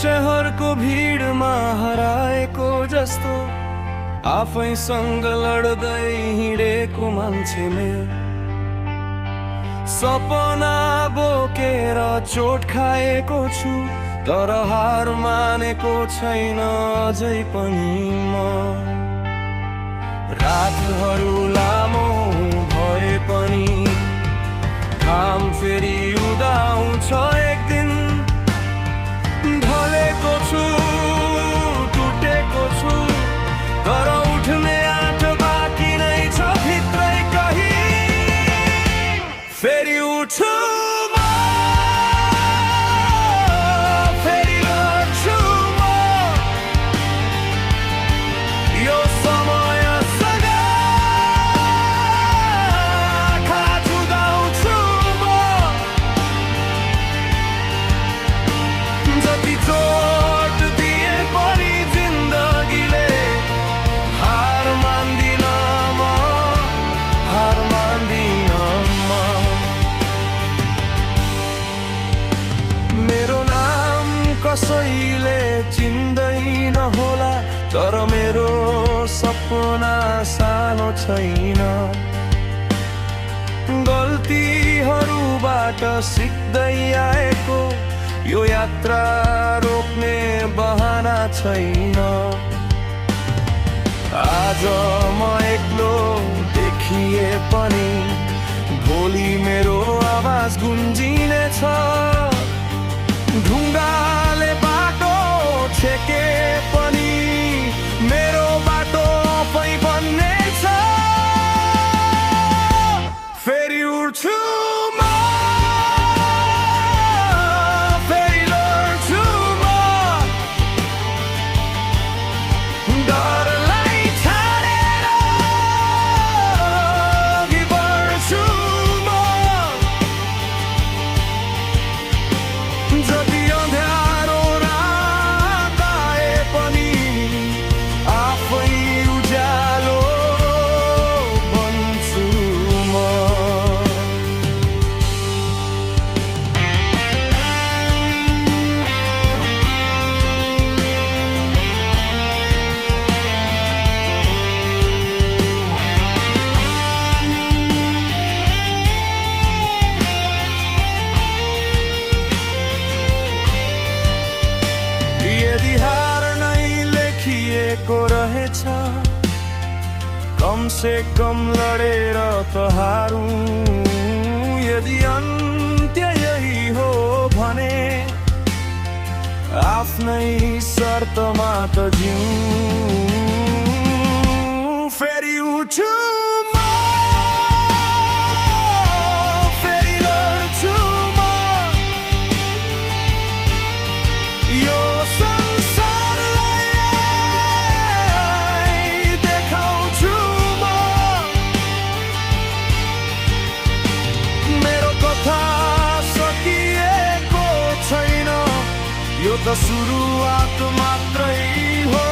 शहरको भिडमा हराएको जस्तो आफैसँग लड्दै हिँडेको मान्छेले सपना बोकेर चोट खाएको छु, तर हार मानेको छैन अझै पनि म। रातहरू लामो भए पनि घाम फेरि उदाउँछ एक दिन। ढलेको छु, टुटेको छु, तर उठ्ने आँट बाँकी नै छ भित्रै कहीँ। फेरि उठ्छु म, फेरि लड्छु म, यो समयसँग खाजु गाउँछु म। जति चोट दिए पनि जिन्दगीले हार मान्दिन म, हार मान्दिन म। मेरो नाम कसैले चिन्दैन होला, तर मेरो सपना सानो छैन। गल्तीहरूबाट सिक्दै आएको यो यात्रा रोक्ने बहाना छैन। आज म एक्लो देखिए पनि भोलि मेरो आवाज गुन्जिनेछ। ढुङ्गाले बाटो छेके पनि मेरो बाटो आफै बन्नेछ। फेरि उठ्छु म, फेरि लड्छु म, डरलाई छाडेर अघि बढ्छु म। जति अँध्यारो रात आए पनि आफै उज्यालो बन्छु म। यदि हार नै लेखिएको रहेछ, कम से कम लडेर त हारौं। यदि अन्त्य यही हो भने आफ्नै शर्तमा त जिउँ। फेरि उठ्छु म, फेरि लड्छु म, यो संसारलाई देखाउँछु म। मेरो कथा सकिएको छैन, यो त सुरुवात मात्रै हो।